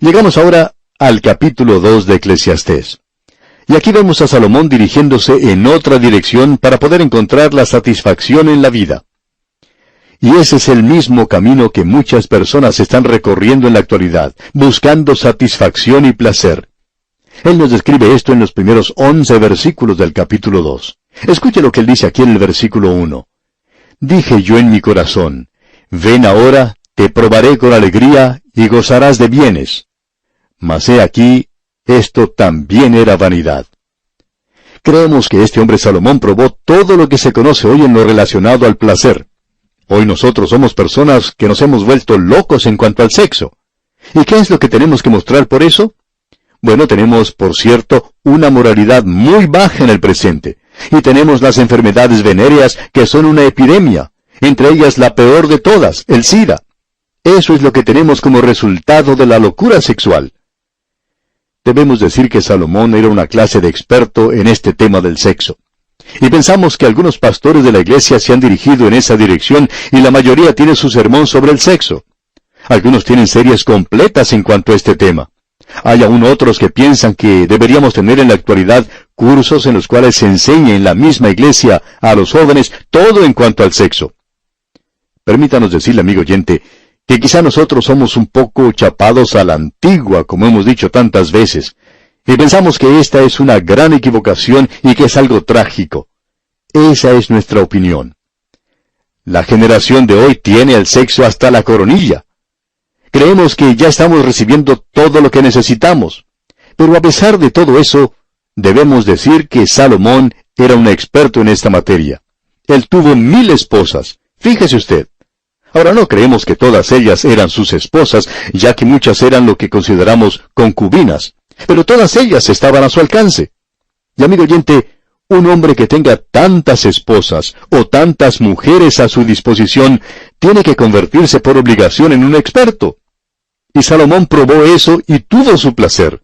Llegamos ahora al capítulo 2 de Eclesiastés. Y aquí vemos a Salomón dirigiéndose en otra dirección para poder encontrar la satisfacción en la vida. Y ese es el mismo camino que muchas personas están recorriendo en la actualidad, buscando satisfacción y placer. Él nos describe esto en los primeros 11 versículos del capítulo 2. Escuche lo que él dice aquí en el versículo 1. Dije yo en mi corazón, ven ahora, te probaré con alegría y gozarás de bienes. Mas he aquí, esto también era vanidad. Creemos que este hombre Salomón probó todo lo que se conoce hoy en lo relacionado al placer. Hoy nosotros somos personas que nos hemos vuelto locos en cuanto al sexo. ¿Y qué es lo que tenemos que mostrar por eso? Bueno, tenemos, por cierto, una moralidad muy baja en el presente. Y tenemos las enfermedades venéreas que son una epidemia, entre ellas la peor de todas, el SIDA. Eso es lo que tenemos como resultado de la locura sexual. Debemos decir que Salomón era una clase de experto en este tema del sexo. Y pensamos que algunos pastores de la iglesia se han dirigido en esa dirección y la mayoría tiene su sermón sobre el sexo. Algunos tienen series completas en cuanto a este tema. Hay aún otros que piensan que deberíamos tener en la actualidad cursos en los cuales se enseñe en la misma iglesia a los jóvenes todo en cuanto al sexo. Permítanos decirle, amigo oyente, que quizá nosotros somos un poco chapados a la antigua, como hemos dicho tantas veces, y pensamos que esta es una gran equivocación y que es algo trágico. Esa es nuestra opinión. La generación de hoy tiene el sexo hasta la coronilla. Creemos que ya estamos recibiendo todo lo que necesitamos. Pero a pesar de todo eso, debemos decir que Salomón era un experto en esta materia. Él tuvo 1000 esposas. Fíjese usted. Ahora no creemos que todas ellas eran sus esposas, ya que muchas eran lo que consideramos concubinas. Pero todas ellas estaban a su alcance. Y amigo oyente, un hombre que tenga tantas esposas o tantas mujeres a su disposición, tiene que convertirse por obligación en un experto. Y Salomón probó eso y tuvo su placer.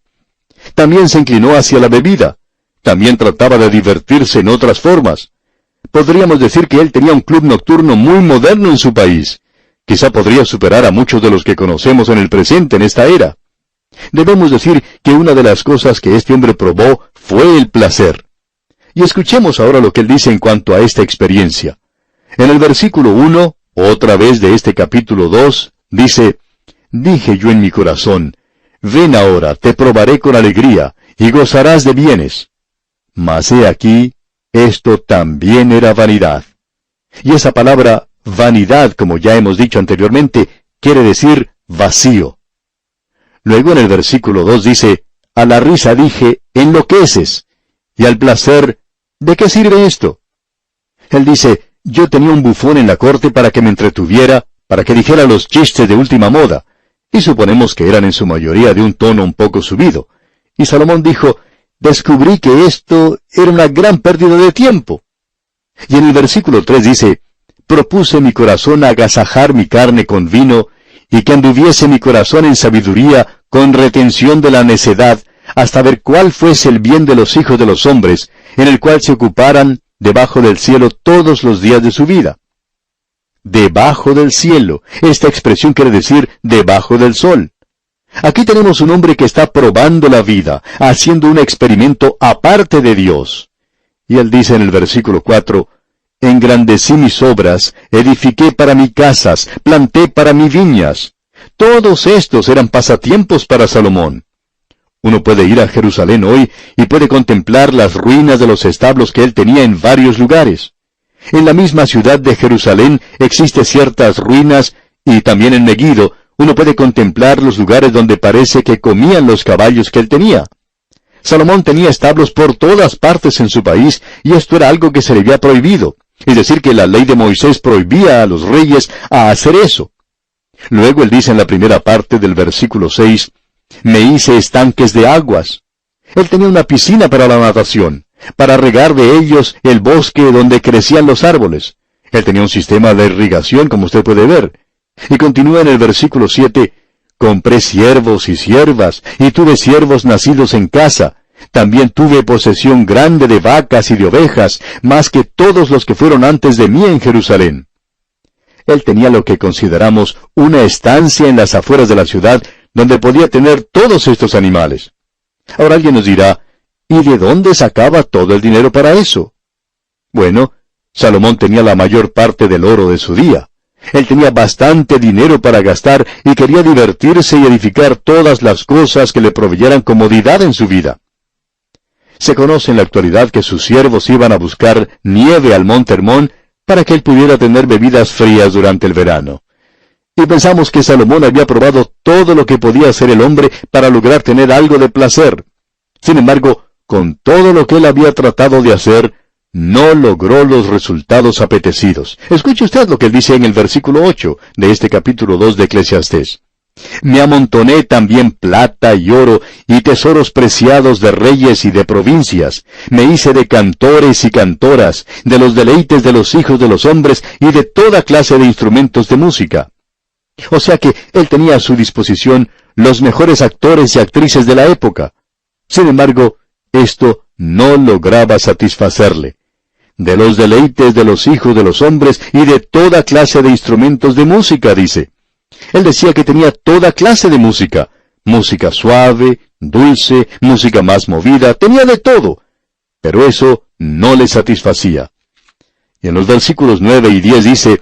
También se inclinó hacia la bebida. También trataba de divertirse en otras formas. Podríamos decir que él tenía un club nocturno muy moderno en su país. Quizá podría superar a muchos de los que conocemos en el presente en esta era. Debemos decir que una de las cosas que este hombre probó fue el placer. Y escuchemos ahora lo que él dice en cuanto a esta experiencia. En el versículo 1, otra vez de este capítulo 2, dice, dije yo en mi corazón, ven ahora, te probaré con alegría, y gozarás de bienes. Mas he aquí, esto también era vanidad. Y esa palabra vanidad, como ya hemos dicho anteriormente, quiere decir vacío. Luego en el versículo 2 dice, a la risa dije, enloqueces, y al placer, ¿de qué sirve esto? Él dice, yo tenía un bufón en la corte para que me entretuviera, para que dijera los chistes de última moda, y suponemos que eran en su mayoría de un tono un poco subido. Y Salomón dijo, descubrí que esto era una gran pérdida de tiempo. Y en el versículo 3 dice, propuse mi corazón agasajar mi carne con vino, y que anduviese mi corazón en sabiduría con retención de la necedad, hasta ver cuál fuese el bien de los hijos de los hombres, en el cual se ocuparan debajo del cielo todos los días de su vida. Debajo del cielo. Esta expresión quiere decir debajo del sol. Aquí tenemos un hombre que está probando la vida, haciendo un experimento aparte de Dios. Y él dice en el versículo 4, engrandecí mis obras, edifiqué para mí casas, planté para mí viñas. Todos estos eran pasatiempos para Salomón. Uno puede ir a Jerusalén hoy y puede contemplar las ruinas de los establos que él tenía en varios lugares. En la misma ciudad de Jerusalén existen ciertas ruinas y también en Megiddo uno puede contemplar los lugares donde parece que comían los caballos que él tenía. Salomón tenía establos por todas partes en su país y esto era algo que se le había prohibido. Es decir, que la ley de Moisés prohibía a los reyes a hacer eso. Luego él dice en la primera parte del versículo 6, me hice estanques de aguas. Él tenía una piscina para la natación, para regar de ellos el bosque donde crecían los árboles. Él tenía un sistema de irrigación, como usted puede ver. Y continúa en el versículo 7, compré siervos y siervas, y tuve siervos nacidos en casa. También tuve posesión grande de vacas y de ovejas, más que todos los que fueron antes de mí en Jerusalén. Él tenía lo que consideramos una estancia en las afueras de la ciudad, donde podía tener todos estos animales. Ahora alguien nos dirá, ¿y de dónde sacaba todo el dinero para eso? Bueno, Salomón tenía la mayor parte del oro de su día. Él tenía bastante dinero para gastar y quería divertirse y edificar todas las cosas que le proveyeran comodidad en su vida. Se conoce en la actualidad que sus siervos iban a buscar nieve al monte Hermón para que él pudiera tener bebidas frías durante el verano. Y pensamos que Salomón había probado todo lo que podía hacer el hombre para lograr tener algo de placer. Sin embargo, con todo lo que él había tratado de hacer, no logró los resultados apetecidos. Escuche usted lo que él dice en el versículo 8 de este capítulo 2 de Eclesiastés. Me amontoné también plata y oro, y tesoros preciados de reyes y de provincias. Me hice de cantores y cantoras, de los deleites de los hijos de los hombres, y de toda clase de instrumentos de música. O sea que él tenía a su disposición los mejores actores y actrices de la época. Sin embargo, esto no lograba satisfacerle. De los deleites de los hijos de los hombres y de toda clase de instrumentos de música, dice. Él decía que tenía toda clase de música. Música suave, dulce, música más movida, tenía de todo. Pero eso no le satisfacía. Y en los versículos 9 y 10 dice,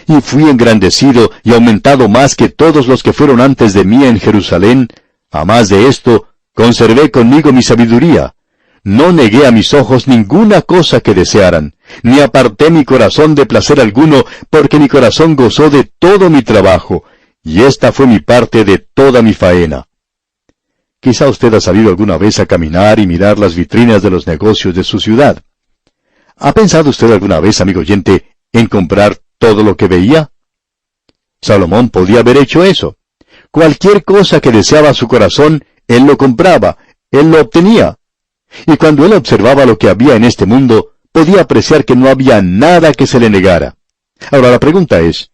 y fui engrandecido y aumentado más que todos los que fueron antes de mí en Jerusalén. A más de esto, conservé conmigo mi sabiduría. No negué a mis ojos ninguna cosa que desearan, ni aparté mi corazón de placer alguno, porque mi corazón gozó de todo mi trabajo, y esta fue mi parte de toda mi faena. Quizá usted ha salido alguna vez a caminar y mirar las vitrinas de los negocios de su ciudad. ¿Ha pensado usted alguna vez, amigo oyente, en comprar todo lo que veía? Salomón podía haber hecho eso. Cualquier cosa que deseaba su corazón, él lo compraba, él lo obtenía. Y cuando él observaba lo que había en este mundo, podía apreciar que no había nada que se le negara. Ahora la pregunta es,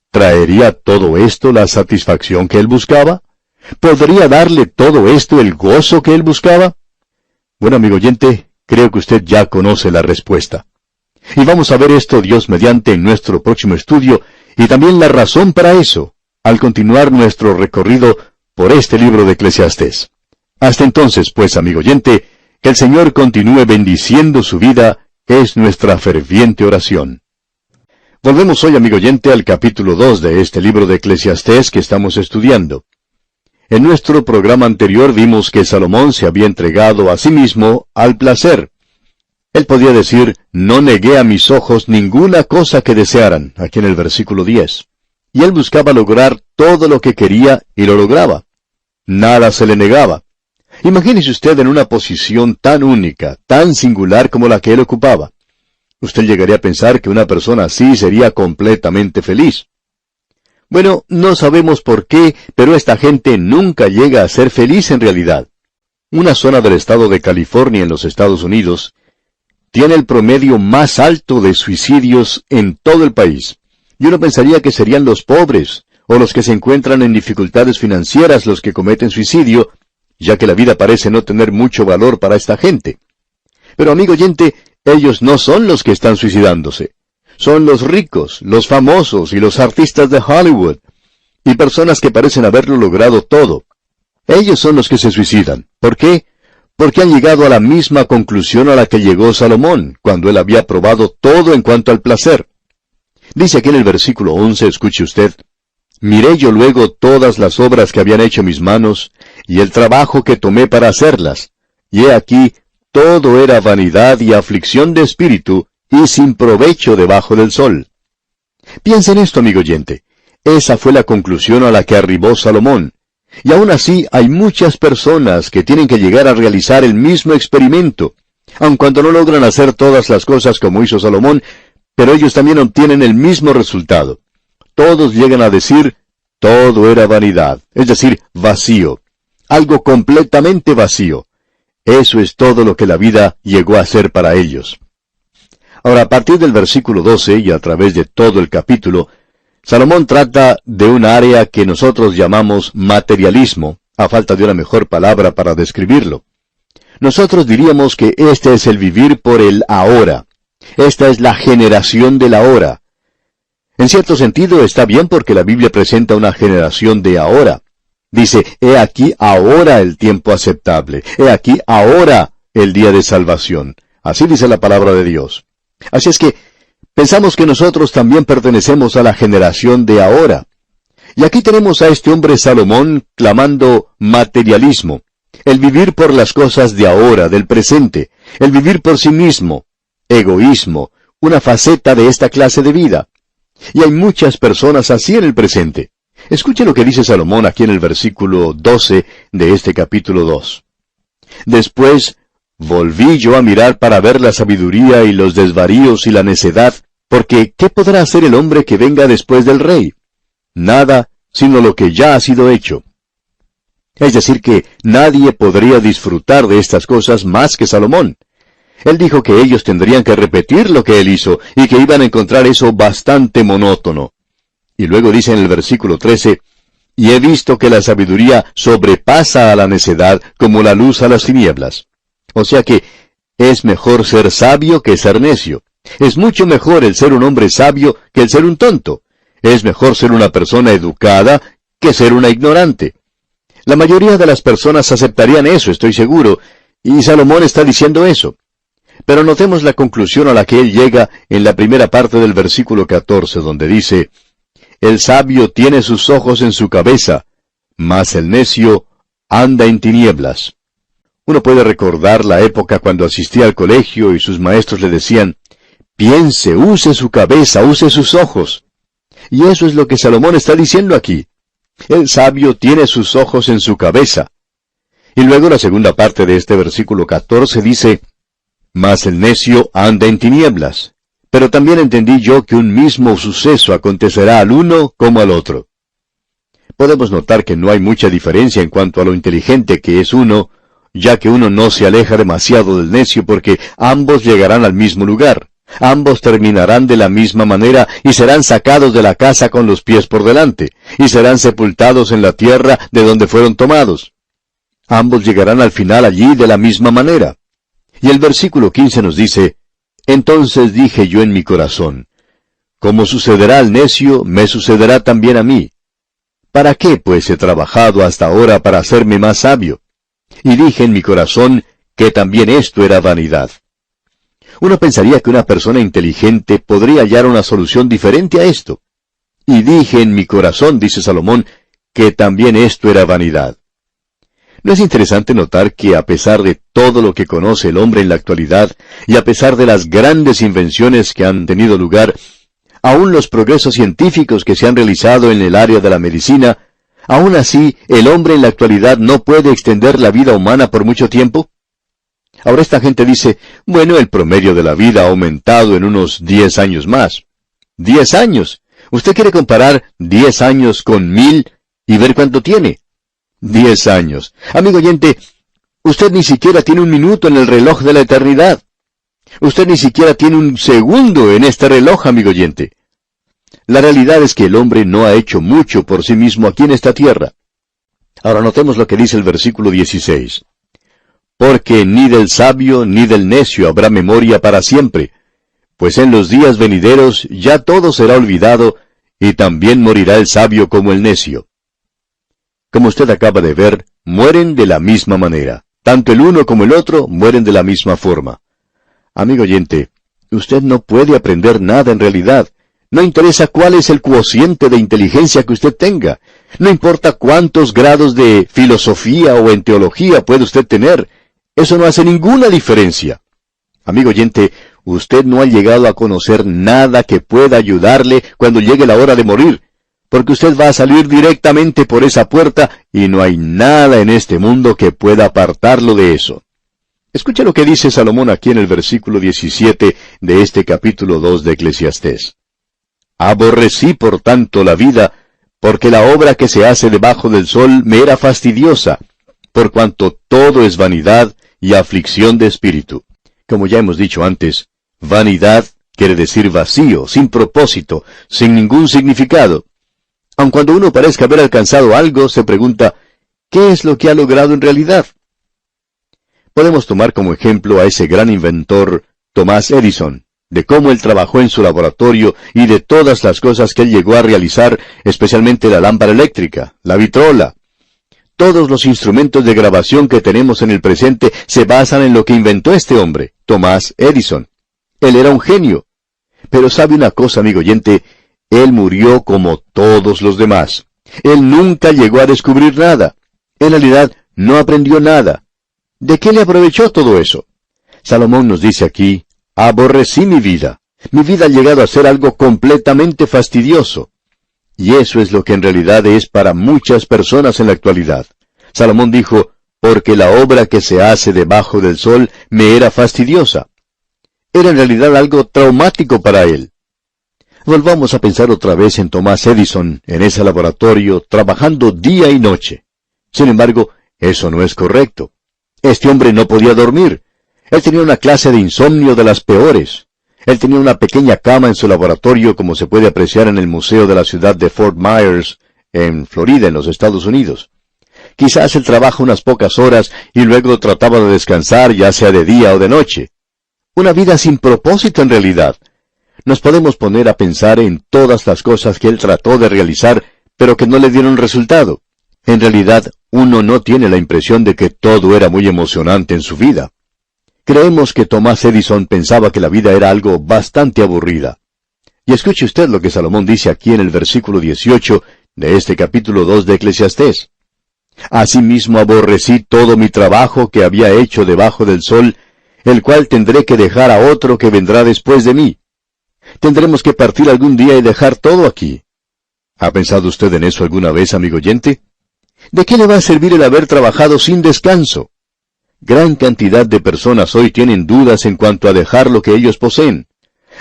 ¿traería todo esto la satisfacción que él buscaba? ¿Podría darle todo esto el gozo que él buscaba? Bueno, amigo oyente, creo que usted ya conoce la respuesta. Y vamos a ver esto, Dios mediante, en nuestro próximo estudio, y también la razón para eso, al continuar nuestro recorrido por este libro de Eclesiastés. Hasta entonces, pues, amigo oyente, que el Señor continúe bendiciendo su vida, es nuestra ferviente oración. Volvemos hoy, amigo oyente, al capítulo 2 de este libro de Eclesiastés que estamos estudiando. En nuestro programa anterior vimos que Salomón se había entregado a sí mismo al placer. Él podía decir, no negué a mis ojos ninguna cosa que desearan, aquí en el versículo 10. Y él buscaba lograr todo lo que quería y lo lograba. Nada se le negaba. Imagínese usted en una posición tan única, tan singular como la que él ocupaba. Usted llegaría a pensar que una persona así sería completamente feliz. Bueno, no sabemos por qué, pero esta gente nunca llega a ser feliz en realidad. Una zona del estado de California en los Estados Unidos tiene el promedio más alto de suicidios en todo el país. Y uno pensaría que serían los pobres, o los que se encuentran en dificultades financieras los que cometen suicidio, ya que la vida parece no tener mucho valor para esta gente. Pero amigo oyente, ellos no son los que están suicidándose. Son los ricos, los famosos y los artistas de Hollywood, y personas que parecen haberlo logrado todo. Ellos son los que se suicidan. ¿Por qué? Porque han llegado a la misma conclusión a la que llegó Salomón, cuando él había probado todo en cuanto al placer. Dice aquí en el versículo 11, escuche usted, miré yo luego todas las obras que habían hecho mis manos, y el trabajo que tomé para hacerlas. Y he aquí, todo era vanidad y aflicción de espíritu, y sin provecho debajo del sol. Piensa en esto, amigo oyente. Esa fue la conclusión a la que arribó Salomón. Y aún así hay muchas personas que tienen que llegar a realizar el mismo experimento, aun cuando no logran hacer todas las cosas como hizo Salomón, pero ellos también obtienen el mismo resultado. Todos llegan a decir, todo era vanidad, es decir, vacío. Algo completamente vacío. Eso es todo lo que la vida llegó a ser para ellos. Ahora, a partir del versículo 12 y a través de todo el capítulo, Salomón trata de un área que nosotros llamamos materialismo, a falta de una mejor palabra para describirlo. Nosotros diríamos que este es el vivir por el ahora. Esta es la generación del ahora. En cierto sentido está bien porque la Biblia presenta una generación de ahora. Dice, he aquí ahora el tiempo aceptable, he aquí ahora el día de salvación. Así dice la palabra de Dios. Así es que pensamos que nosotros también pertenecemos a la generación de ahora. Y aquí tenemos a este hombre Salomón clamando materialismo, el vivir por las cosas de ahora, del presente, el vivir por sí mismo, egoísmo, una faceta de esta clase de vida. Y hay muchas personas así en el presente. Escuche lo que dice Salomón aquí en el versículo 12 de este capítulo 2. Después volví yo a mirar para ver la sabiduría y los desvaríos y la necedad, porque ¿qué podrá hacer el hombre que venga después del rey? Nada, sino lo que ya ha sido hecho. Es decir, que nadie podría disfrutar de estas cosas más que Salomón. Él dijo que ellos tendrían que repetir lo que él hizo, y que iban a encontrar eso bastante monótono. Y luego dice en el versículo 13, y he visto que la sabiduría sobrepasa a la necedad como la luz a las tinieblas. O sea que es mejor ser sabio que ser necio. Es mucho mejor el ser un hombre sabio que el ser un tonto. Es mejor ser una persona educada que ser una ignorante. La mayoría de las personas aceptarían eso, estoy seguro, y Salomón está diciendo eso. Pero notemos la conclusión a la que él llega en la primera parte del versículo 14, donde dice, el sabio tiene sus ojos en su cabeza, mas el necio anda en tinieblas. Uno puede recordar la época cuando asistía al colegio y sus maestros le decían, piense, use su cabeza, use sus ojos. Y eso es lo que Salomón está diciendo aquí. El sabio tiene sus ojos en su cabeza. Y luego la segunda parte de este versículo 14 dice, mas el necio anda en tinieblas. Pero también entendí yo que un mismo suceso acontecerá al uno como al otro. Podemos notar que no hay mucha diferencia en cuanto a lo inteligente que es uno, ya que uno no se aleja demasiado del necio porque ambos llegarán al mismo lugar. Ambos terminarán de la misma manera y serán sacados de la casa con los pies por delante, y serán sepultados en la tierra de donde fueron tomados. Ambos llegarán al final allí de la misma manera. Y el versículo 15 nos dice, entonces dije yo en mi corazón, como sucederá al necio, me sucederá también a mí. ¿Para qué, pues, he trabajado hasta ahora para hacerme más sabio? Y dije en mi corazón que también esto era vanidad. Uno pensaría que una persona inteligente podría hallar una solución diferente a esto. Y dije en mi corazón, dice Salomón, que también esto era vanidad. ¿No es interesante notar que a pesar de todo lo que conoce el hombre en la actualidad, y a pesar de las grandes invenciones que han tenido lugar, aún los progresos científicos que se han realizado en el área de la medicina, aún así el hombre en la actualidad no puede extender la vida humana por mucho tiempo? Ahora esta gente dice, bueno, el promedio de la vida ha aumentado en unos 10 años más. ¡10 años! ¿Usted quiere comparar 10 años con 1000 y ver cuánto tiene? 10 años. Amigo oyente, usted ni siquiera tiene un minuto en el reloj de la eternidad. Usted ni siquiera tiene un segundo en este reloj, amigo oyente. La realidad es que el hombre no ha hecho mucho por sí mismo aquí en esta tierra. Ahora notemos lo que dice el versículo 16. Porque ni del sabio ni del necio habrá memoria para siempre, pues en los días venideros ya todo será olvidado, y también morirá el sabio como el necio. Como usted acaba de ver, mueren de la misma manera. Tanto el uno como el otro mueren de la misma forma. Amigo oyente, usted no puede aprender nada en realidad. No interesa cuál es el cociente de inteligencia que usted tenga. No importa cuántos grados de filosofía o en teología puede usted tener. Eso no hace ninguna diferencia. Amigo oyente, usted no ha llegado a conocer nada que pueda ayudarle cuando llegue la hora de morir, porque usted va a salir directamente por esa puerta y no hay nada en este mundo que pueda apartarlo de eso. Escucha lo que dice Salomón aquí en el versículo 17 de este capítulo 2 de Eclesiastés. Aborrecí por tanto la vida, porque la obra que se hace debajo del sol me era fastidiosa, por cuanto todo es vanidad y aflicción de espíritu. Como ya hemos dicho antes, vanidad quiere decir vacío, sin propósito, sin ningún significado. Aun cuando uno parezca haber alcanzado algo, se pregunta, ¿qué es lo que ha logrado en realidad? Podemos tomar como ejemplo a ese gran inventor, Thomas Edison, de cómo él trabajó en su laboratorio y de todas las cosas que él llegó a realizar, especialmente la lámpara eléctrica, la vitrola. Todos los instrumentos de grabación que tenemos en el presente se basan en lo que inventó este hombre, Thomas Edison. Él era un genio. Pero sabe una cosa, amigo oyente, él murió como todos los demás. Él nunca llegó a descubrir nada. En realidad, no aprendió nada. ¿De qué le aprovechó todo eso? Salomón nos dice aquí, aborrecí mi vida. Mi vida ha llegado a ser algo completamente fastidioso. Y eso es lo que en realidad es para muchas personas en la actualidad. Salomón dijo, porque la obra que se hace debajo del sol me era fastidiosa. Era en realidad algo traumático para él. Volvamos a pensar otra vez en Thomas Edison, en ese laboratorio, trabajando día y noche. Sin embargo, eso no es correcto. Este hombre no podía dormir. Él tenía una clase de insomnio de las peores. Él tenía una pequeña cama en su laboratorio, como se puede apreciar en el museo de la ciudad de Fort Myers, en Florida, en los Estados Unidos. Quizás él trabaja unas pocas horas y luego trataba de descansar, ya sea de día o de noche. Una vida sin propósito en realidad. Nos podemos poner a pensar en todas las cosas que él trató de realizar, pero que no le dieron resultado. En realidad, uno no tiene la impresión de que todo era muy emocionante en su vida. Creemos que Thomas Edison pensaba que la vida era algo bastante aburrida. Y escuche usted lo que Salomón dice aquí en el versículo 18 de este capítulo 2 de Eclesiastés. Asimismo aborrecí todo mi trabajo que había hecho debajo del sol, el cual tendré que dejar a otro que vendrá después de mí. Tendremos que partir algún día y dejar todo aquí. ¿Ha pensado usted en eso alguna vez, amigo oyente? ¿De qué le va a servir el haber trabajado sin descanso? Gran cantidad de personas hoy tienen dudas en cuanto a dejar lo que ellos poseen.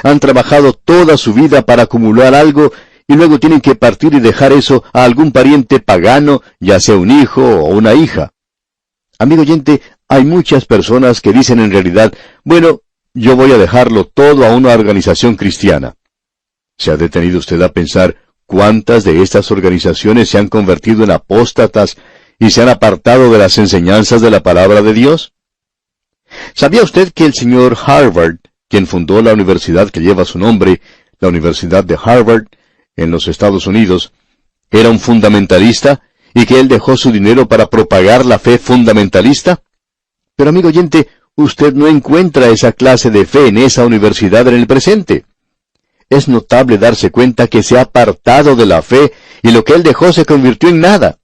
Han trabajado toda su vida para acumular algo y luego tienen que partir y dejar eso a algún pariente pagano, ya sea un hijo o una hija. Amigo oyente, hay muchas personas que dicen en realidad, bueno, yo voy a dejarlo todo a una organización cristiana. ¿Se ha detenido usted a pensar cuántas de estas organizaciones se han convertido en apóstatas y se han apartado de las enseñanzas de la palabra de Dios? ¿Sabía usted que el señor Harvard, quien fundó la universidad que lleva su nombre, la Universidad de Harvard, en los Estados Unidos, era un fundamentalista y que él dejó su dinero para propagar la fe fundamentalista? Pero amigo oyente, usted no encuentra esa clase de fe en esa universidad en el presente. Es notable darse cuenta que se ha apartado de la fe y lo que él dejó se convirtió en nada.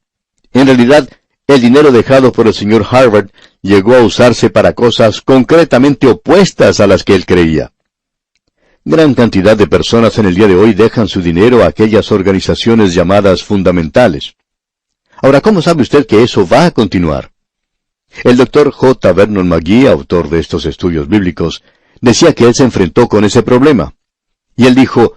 En realidad, el dinero dejado por el señor Harvard llegó a usarse para cosas concretamente opuestas a las que él creía. Gran cantidad de personas en el día de hoy dejan su dinero a aquellas organizaciones llamadas fundamentales. Ahora, ¿cómo sabe usted que eso va a continuar? El Dr. J. Vernon McGee, autor de estos estudios bíblicos, decía que él se enfrentó con ese problema. Y él dijo,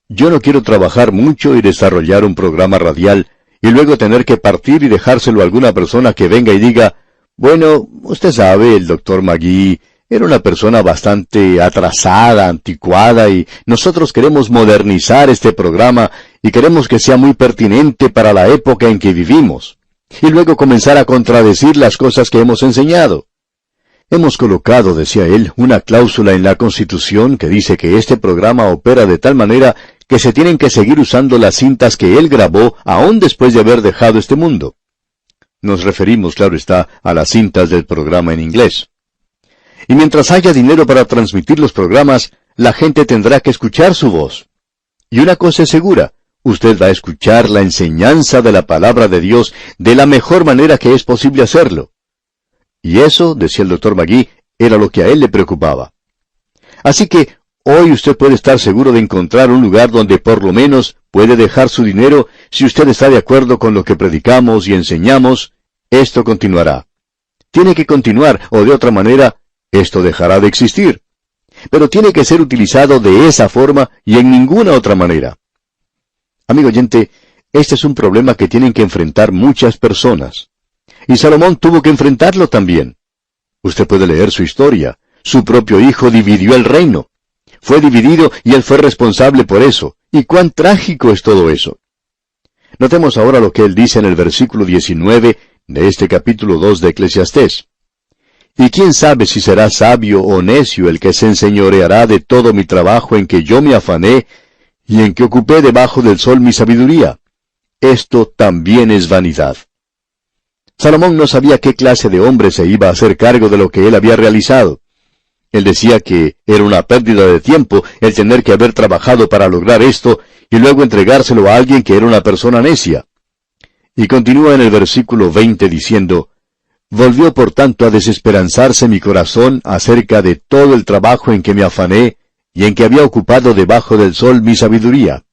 yo no quiero trabajar mucho y desarrollar un programa radial, y luego tener que partir y dejárselo a alguna persona que venga y diga, bueno, usted sabe, el Dr. McGee era una persona bastante atrasada, anticuada, y nosotros queremos modernizar este programa y queremos que sea muy pertinente para la época en que vivimos. Y luego comenzar a contradecir las cosas que hemos enseñado. Hemos colocado, decía él, una cláusula en la Constitución que dice que este programa opera de tal manera que se tienen que seguir usando las cintas que él grabó aún después de haber dejado este mundo. Nos referimos, claro está, a las cintas del programa en inglés. Y mientras haya dinero para transmitir los programas, la gente tendrá que escuchar su voz. Y una cosa es segura, usted va a escuchar la enseñanza de la palabra de Dios de la mejor manera que es posible hacerlo. Y eso, decía el Dr. McGee, era lo que a él le preocupaba. Así que hoy usted puede estar seguro de encontrar un lugar donde por lo menos puede dejar su dinero si usted está de acuerdo con lo que predicamos y enseñamos. Esto continuará. Tiene que continuar, o de otra manera, esto dejará de existir. Pero tiene que ser utilizado de esa forma y en ninguna otra manera. Amigo oyente, este es un problema que tienen que enfrentar muchas personas. Y Salomón tuvo que enfrentarlo también. Usted puede leer su historia. Su propio hijo dividió el reino. Fue dividido y él fue responsable por eso. ¿Y cuán trágico es todo eso? Notemos ahora lo que él dice en el versículo 19 de este capítulo 2 de Eclesiastés. Y quién sabe si será sabio o necio el que se enseñoreará de todo mi trabajo en que yo me afané y en que ocupé debajo del sol mi sabiduría. Esto también es vanidad. Salomón no sabía qué clase de hombre se iba a hacer cargo de lo que él había realizado. Él decía que era una pérdida de tiempo el tener que haber trabajado para lograr esto y luego entregárselo a alguien que era una persona necia. Y continúa en el versículo 20 diciendo, «Volvió por tanto a desesperanzarse mi corazón acerca de todo el trabajo en que me afané y en que había ocupado debajo del sol mi sabiduría».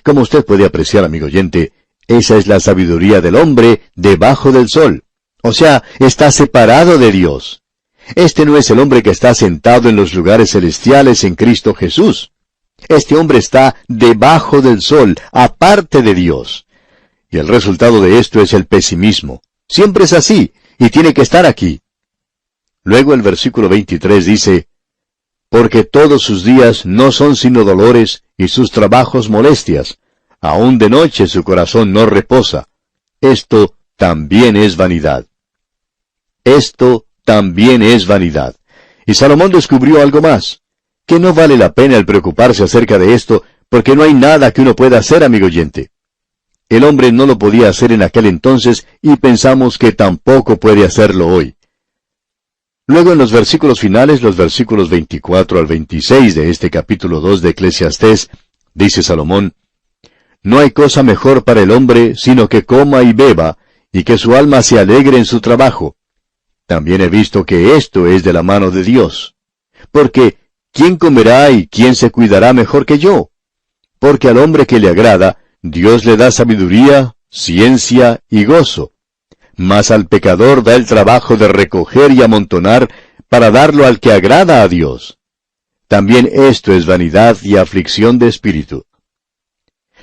Como usted puede apreciar, amigo oyente, esa es la sabiduría del hombre debajo del sol. O sea, está separado de Dios. Este no es el hombre que está sentado en los lugares celestiales en Cristo Jesús. Este hombre está debajo del sol, aparte de Dios. Y el resultado de esto es el pesimismo. Siempre es así, y tiene que estar aquí. Luego el versículo 23 dice, «Porque todos sus días no son sino dolores, y sus trabajos molestias. Aún de noche su corazón no reposa. Esto también es vanidad». Esto también es vanidad. Y Salomón descubrió algo más, que no vale la pena el preocuparse acerca de esto, porque no hay nada que uno pueda hacer, amigo oyente. El hombre no lo podía hacer en aquel entonces, y pensamos que tampoco puede hacerlo hoy. Luego en los versículos finales, los versículos 24 al 26 de este capítulo 2 de Eclesiastés, dice Salomón, «No hay cosa mejor para el hombre, sino que coma y beba, y que su alma se alegre en su trabajo. También he visto que esto es de la mano de Dios. Porque, ¿quién comerá y quién se cuidará mejor que yo? Porque al hombre que le agrada, Dios le da sabiduría, ciencia y gozo. Mas al pecador da el trabajo de recoger y amontonar para darlo al que agrada a Dios. También esto es vanidad y aflicción de espíritu».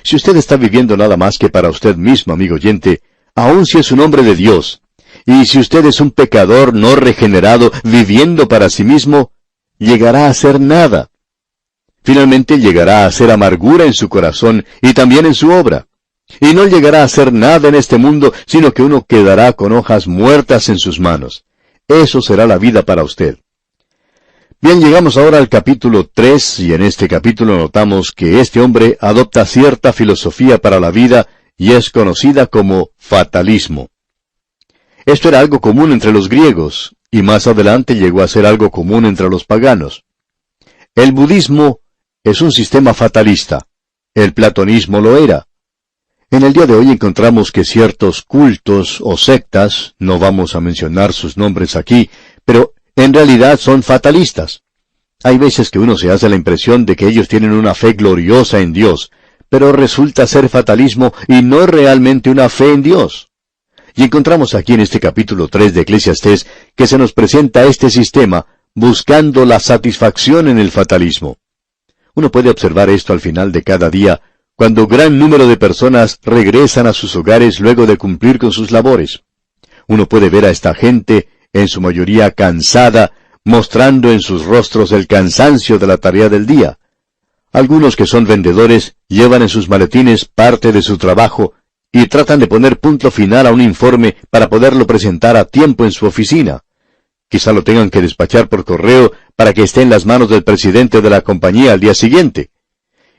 Si usted está viviendo nada más que para usted mismo, amigo oyente, aun si es un hombre de Dios, y si usted es un pecador no regenerado viviendo para sí mismo, llegará a ser nada. Finalmente llegará a ser amargura en su corazón y también en su obra. Y no llegará a ser nada en este mundo, sino que uno quedará con hojas muertas en sus manos. Eso será la vida para usted. Bien, llegamos ahora al capítulo 3, y en este capítulo notamos que este hombre adopta cierta filosofía para la vida, y es conocida como fatalismo. Esto era algo común entre los griegos, y más adelante llegó a ser algo común entre los paganos. El budismo es un sistema fatalista. El platonismo lo era. En el día de hoy encontramos que ciertos cultos o sectas, no vamos a mencionar sus nombres aquí, pero en realidad son fatalistas. Hay veces que uno se hace la impresión de que ellos tienen una fe gloriosa en Dios, pero resulta ser fatalismo y no realmente una fe en Dios. Y encontramos aquí en este capítulo 3 de Eclesiastés que se nos presenta este sistema buscando la satisfacción en el fatalismo. Uno puede observar esto al final de cada día, cuando gran número de personas regresan a sus hogares luego de cumplir con sus labores. Uno puede ver a esta gente, en su mayoría cansada, mostrando en sus rostros el cansancio de la tarea del día. Algunos que son vendedores llevan en sus maletines parte de su trabajo y tratan de poner punto final a un informe para poderlo presentar a tiempo en su oficina. Quizá lo tengan que despachar por correo para que esté en las manos del presidente de la compañía al día siguiente.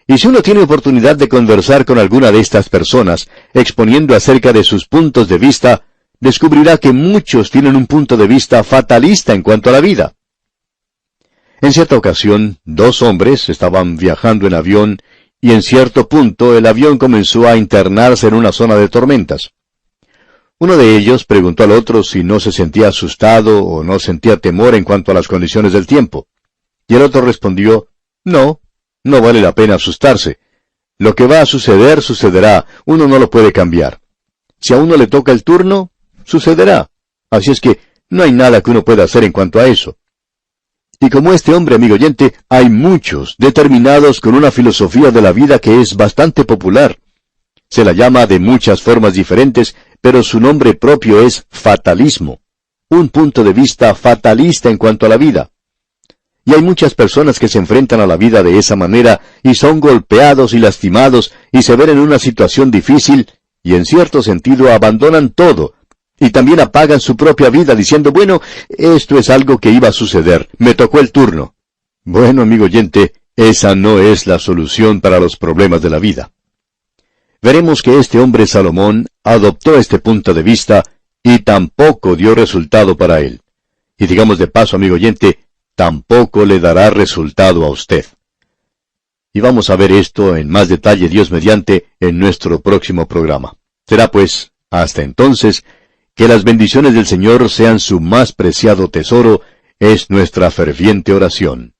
Y si uno tiene oportunidad de conversar con alguna de estas personas, exponiendo acerca de sus puntos de vista, descubrirá que muchos tienen un punto de vista fatalista en cuanto a la vida. En cierta ocasión, dos hombres estaban viajando en avión, y en cierto punto el avión comenzó a internarse en una zona de tormentas. Uno de ellos preguntó al otro si no se sentía asustado o no sentía temor en cuanto a las condiciones del tiempo. Y el otro respondió, no vale la pena asustarse. Lo que va a suceder, sucederá, uno no lo puede cambiar. Si a uno le toca el turno, sucederá. Así es que no hay nada que uno pueda hacer en cuanto a eso. Y como este hombre, amigo oyente, hay muchos determinados con una filosofía de la vida que es bastante popular. Se la llama de muchas formas diferentes, pero su nombre propio es fatalismo. Un punto de vista fatalista en cuanto a la vida. Y hay muchas personas que se enfrentan a la vida de esa manera y son golpeados y lastimados y se ven en una situación difícil y en cierto sentido abandonan todo y también apagan su propia vida diciendo, bueno, esto es algo que iba a suceder, me tocó el turno. Bueno, amigo oyente, esa no es la solución para los problemas de la vida. Veremos que este hombre Salomón adoptó este punto de vista y tampoco dio resultado para él. Y digamos de paso, amigo oyente, tampoco le dará resultado a usted. Y vamos a ver esto en más detalle, Dios mediante, en nuestro próximo programa. Será pues, hasta entonces, que las bendiciones del Señor sean su más preciado tesoro, es nuestra ferviente oración.